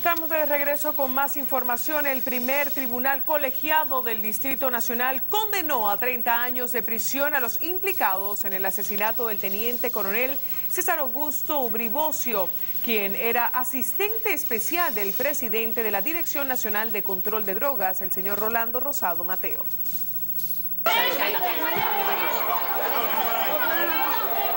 Estamos de regreso con más información. El primer tribunal colegiado del Distrito Nacional condenó a 30 años de prisión a los implicados en el asesinato del teniente coronel César Augusto Ubribocio, quien era asistente especial del presidente de la Dirección Nacional de Control de Drogas, el señor Rolando Rosado Mateo.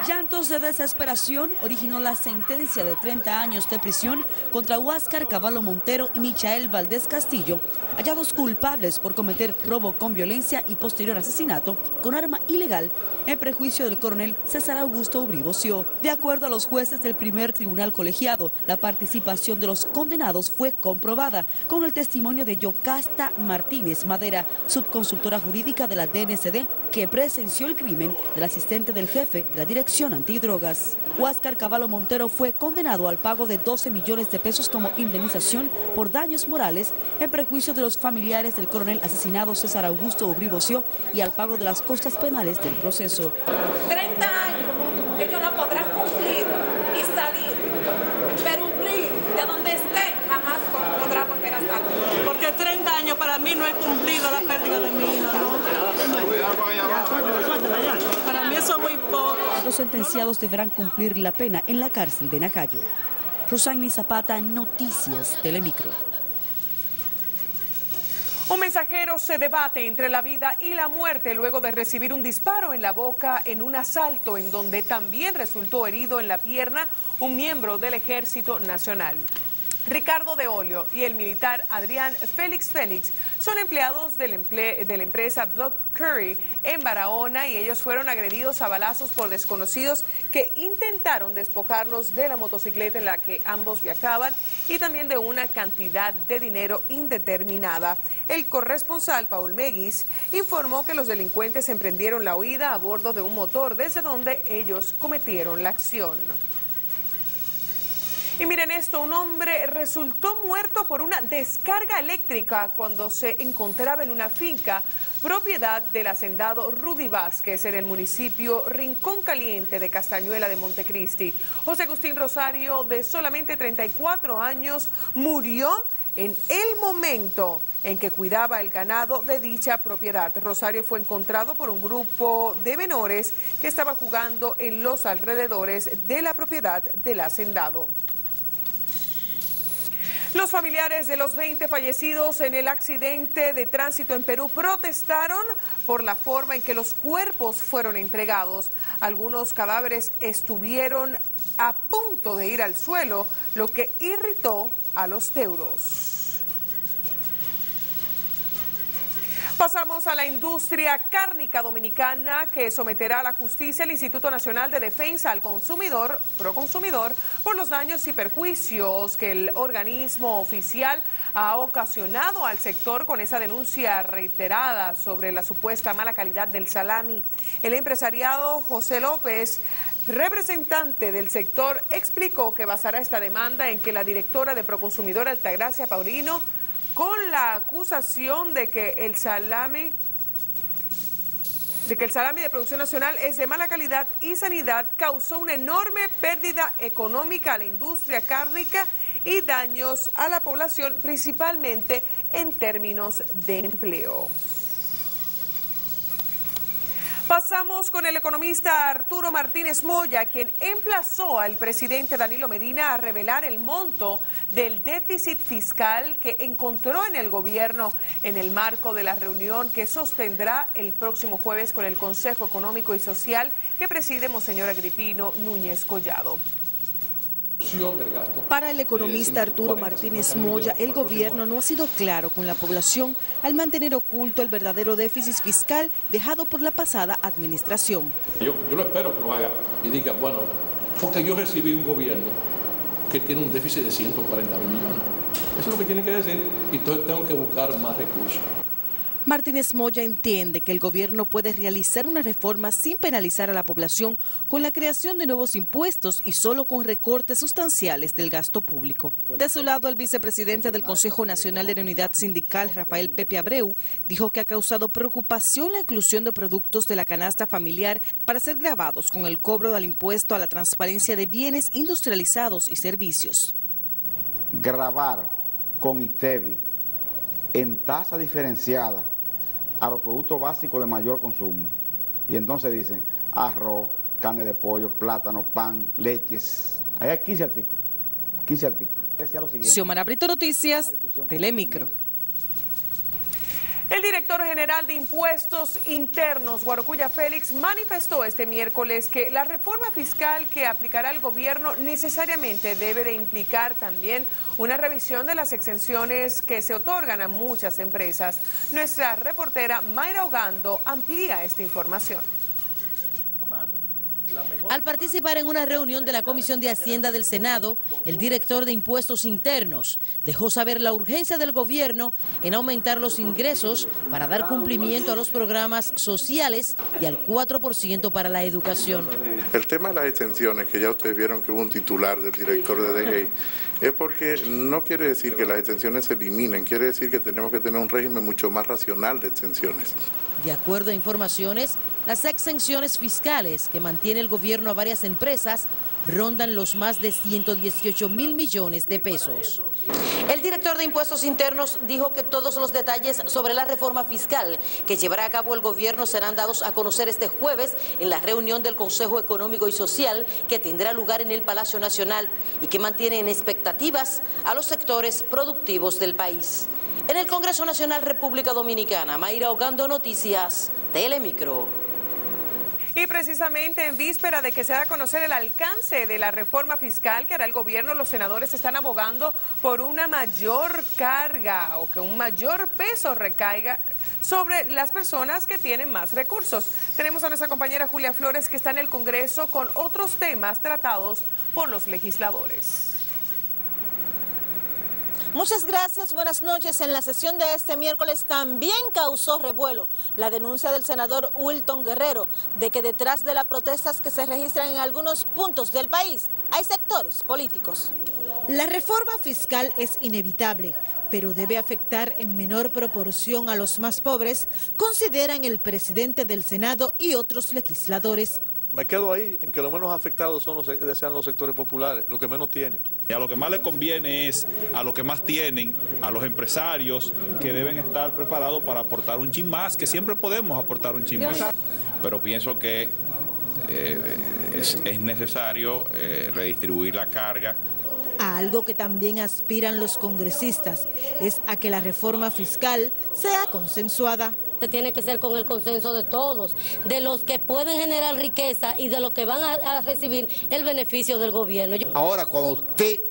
Llantos de desesperación originó la sentencia de 30 años de prisión contra Huáscar Cavallo Montero y Michael Valdés Castillo, hallados culpables por cometer robo con violencia y posterior asesinato con arma ilegal en perjuicio del coronel César Augusto Ubribocio. De acuerdo a los jueces del primer tribunal colegiado, la participación de los condenados fue comprobada con el testimonio de Yocasta Martínez Madera, subconsultora jurídica de la DNCD, que presenció el crimen del asistente del jefe de la Dirección Antidrogas. Huáscar Cavallo Montero fue condenado al pago de 12 millones de pesos como indemnización por daños morales en perjuicio de los familiares del coronel asesinado César Augusto Ubribocio y al pago de las costas penales del proceso. 30 años, ellos no podrán cumplir y salir, pero cumplir de donde esté jamás podrá volver a salir. Porque 30 años para mí no he cumplido la pérdida de mi hija, ¿no? Para mí eso es muy poco. Los sentenciados deberán cumplir la pena en la cárcel de Najayo. Rosani Zapata, Noticias Telemicro. Un mensajero se debate entre la vida y la muerte luego de recibir un disparo en la boca en un asalto en donde también resultó herido en la pierna un miembro del Ejército Nacional. Ricardo de Olio y el militar Adrián Félix son empleados de la empresa Block Curry en Barahona y ellos fueron agredidos a balazos por desconocidos que intentaron despojarlos de la motocicleta en la que ambos viajaban y también de una cantidad de dinero indeterminada. El corresponsal Paul Meguis informó que los delincuentes emprendieron la huida a bordo de un motor desde donde ellos cometieron la acción. Y miren esto, un hombre resultó muerto por una descarga eléctrica cuando se encontraba en una finca propiedad del hacendado Rudy Vázquez en el municipio Rincón Caliente de Castañuela de Montecristi. José Agustín Rosario, de solamente 34 años, murió en el momento en que cuidaba el ganado de dicha propiedad. Rosario fue encontrado por un grupo de menores que estaba jugando en los alrededores de la propiedad del hacendado. Los familiares de los 20 fallecidos en el accidente de tránsito en Perú protestaron por la forma en que los cuerpos fueron entregados. Algunos cadáveres estuvieron a punto de ir al suelo, lo que irritó a los deudos. Pasamos a la industria cárnica dominicana, que someterá a la justicia al Instituto Nacional de Defensa al Consumidor, Proconsumidor, por los daños y perjuicios que el organismo oficial ha ocasionado al sector con esa denuncia reiterada sobre la supuesta mala calidad del salami. El empresariado José López, representante del sector, explicó que basará esta demanda en que la directora de Proconsumidor, Altagracia Paulino, con la acusación de que el salami de producción nacional es de mala calidad y sanidad, causó una enorme pérdida económica a la industria cárnica y daños a la población, principalmente en términos de empleo. Pasamos con el economista Arturo Martínez Moya, quien emplazó al presidente Danilo Medina a revelar el monto del déficit fiscal que encontró en el gobierno en el marco de la reunión que sostendrá el próximo jueves con el Consejo Económico y Social que preside Monseñor Agripino Núñez Collado. Para el economista Arturo Martínez Moya, el gobierno no ha sido claro con la población al mantener oculto el verdadero déficit fiscal dejado por la pasada administración. Yo lo espero que lo haga y diga, bueno, porque yo recibí un gobierno que tiene un déficit de 140 mil millones. Eso es lo que tiene que decir y entonces tengo que buscar más recursos. Martínez Moya entiende que el gobierno puede realizar una reforma sin penalizar a la población con la creación de nuevos impuestos y solo con recortes sustanciales del gasto público. De su lado, el vicepresidente del Consejo Nacional de la Unidad Sindical, Rafael Pepe Abreu, dijo que ha causado preocupación la inclusión de productos de la canasta familiar para ser gravados con el cobro del impuesto a la transparencia de bienes industrializados y servicios. gravar con ITEVI en tasa diferenciada a los productos básicos de mayor consumo. Y entonces dicen arroz, carne de pollo, plátano, pan, leches. Ahí hay 15 artículos. 15 artículos. Xiomara Brito, Noticias, Telemicro. El director general de Impuestos Internos, Guarocuya Félix, manifestó este miércoles que la reforma fiscal que aplicará el gobierno necesariamente debe de implicar también una revisión de las exenciones que se otorgan a muchas empresas. Nuestra reportera Mayra Ogando amplía esta información. Al participar en una reunión de la Comisión de Hacienda del Senado, el director de Impuestos Internos dejó saber la urgencia del gobierno en aumentar los ingresos para dar cumplimiento a los programas sociales y al 4% para la educación. El tema de las exenciones, que ya ustedes vieron que hubo un titular del director de DGI, es porque no quiere decir que las exenciones se eliminen, quiere decir que tenemos que tener un régimen mucho más racional de exenciones. De acuerdo a informaciones, las exenciones fiscales que mantiene el gobierno a varias empresas rondan los más de 118 mil millones de pesos. El director de Impuestos Internos dijo que todos los detalles sobre la reforma fiscal que llevará a cabo el gobierno serán dados a conocer este jueves en la reunión del Consejo Económico y Social que tendrá lugar en el Palacio Nacional y que mantiene en expectativas a los sectores productivos del país. En el Congreso Nacional República Dominicana, Mayra Ogando, Noticias, Telemicro. Y precisamente en víspera de que se da a conocer el alcance de la reforma fiscal que hará el gobierno, los senadores están abogando por una mayor carga o que un mayor peso recaiga sobre las personas que tienen más recursos. Tenemos a nuestra compañera Julia Flores que está en el Congreso con otros temas tratados por los legisladores. Muchas gracias, buenas noches. En la sesión de este miércoles también causó revuelo la denuncia del senador Wilton Guerrero de que detrás de las protestas que se registran en algunos puntos del país hay sectores políticos. La reforma fiscal es inevitable, pero debe afectar en menor proporción a los más pobres, consideran el presidente del Senado y otros legisladores. Me quedo ahí en que lo menos afectados sean los sectores populares, los que menos tienen. Y a lo que más le conviene es a los que más tienen, a los empresarios que deben estar preparados para aportar un chin más, que siempre podemos aportar un chin más. Pero pienso que es necesario redistribuir la carga. A algo que también aspiran los congresistas es a que la reforma fiscal sea consensuada. Tiene que ser con el consenso de todos, de los que pueden generar riqueza y de los que van a recibir el beneficio del gobierno. Ahora, cuando usted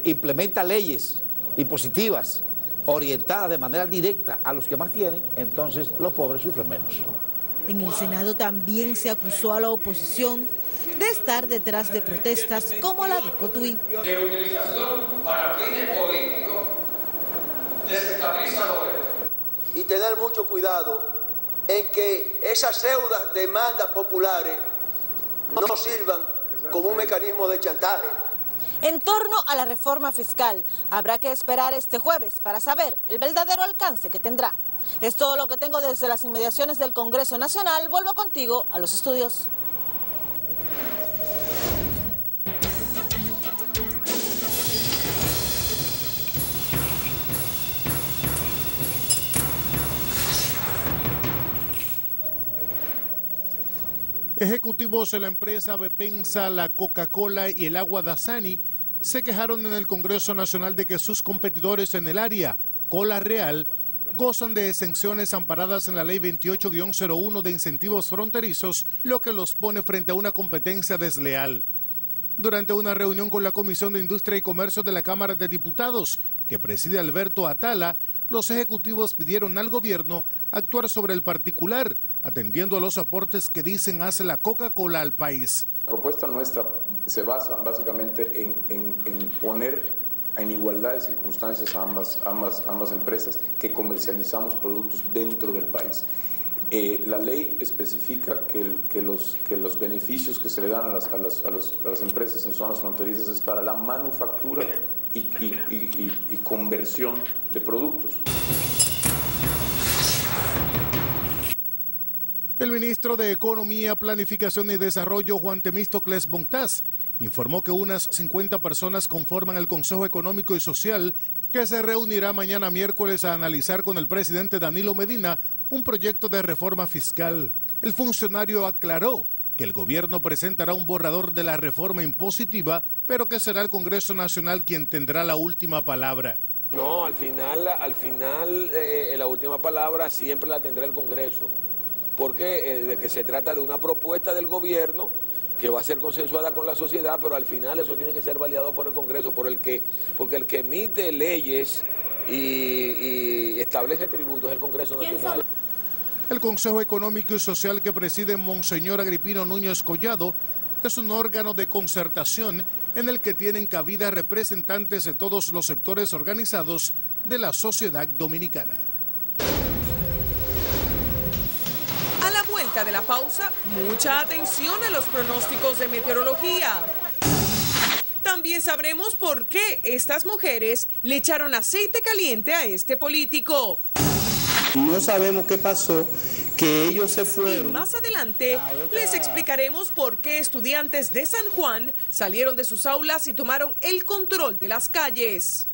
implementa leyes impositivas orientadas de manera directa a los que más tienen, entonces los pobres sufren menos. En el Senado también se acusó a la oposición de estar detrás de protestas como la de Cotuí. De utilización para fines políticos desestabilizadores. Y tener mucho cuidado en que esas pseudo demandas populares no sirvan como un mecanismo de chantaje. En torno a la reforma fiscal, habrá que esperar este jueves para saber el verdadero alcance que tendrá. Es todo lo que tengo desde las inmediaciones del Congreso Nacional. Vuelvo contigo a los estudios. Ejecutivos de la empresa Bepensa, la Coca-Cola y el agua Dasani se quejaron en el Congreso Nacional de que sus competidores en el área, Cola Real, gozan de exenciones amparadas en la Ley 28-01 de incentivos fronterizos, lo que los pone frente a una competencia desleal. Durante una reunión con la Comisión de Industria y Comercio de la Cámara de Diputados, que preside Alberto Atala, los ejecutivos pidieron al gobierno actuar sobre el particular, atendiendo a los aportes que dicen hace la Coca-Cola al país. La propuesta nuestra se basa básicamente en poner en igualdad de circunstancias a ambas empresas que comercializamos productos dentro del país. La ley especifica que los beneficios que se le dan a las empresas en zonas fronterizas es para la manufactura y conversión de productos. El ministro de Economía, Planificación y Desarrollo, Juan Temístocles Bontás, informó que unas 50 personas conforman el Consejo Económico y Social, que se reunirá mañana miércoles a analizar con el presidente Danilo Medina un proyecto de reforma fiscal. El funcionario aclaró que el gobierno presentará un borrador de la reforma impositiva, pero que será el Congreso Nacional quien tendrá la última palabra. No, al final la última palabra siempre la tendrá el Congreso, porque de que se trata de una propuesta del gobierno que va a ser consensuada con la sociedad, pero al final eso tiene que ser validado por el Congreso, porque el que emite leyes y establece tributos es el Congreso Nacional. El Consejo Económico y Social que preside Monseñor Agripino Núñez Collado es un órgano de concertación en el que tienen cabida representantes de todos los sectores organizados de la sociedad dominicana. A la vuelta de la pausa, mucha atención a los pronósticos de meteorología. También sabremos por qué estas mujeres le echaron aceite caliente a este político. No sabemos qué pasó, que ellos se fueron. Y más adelante les explicaremos por qué estudiantes de San Juan salieron de sus aulas y tomaron el control de las calles.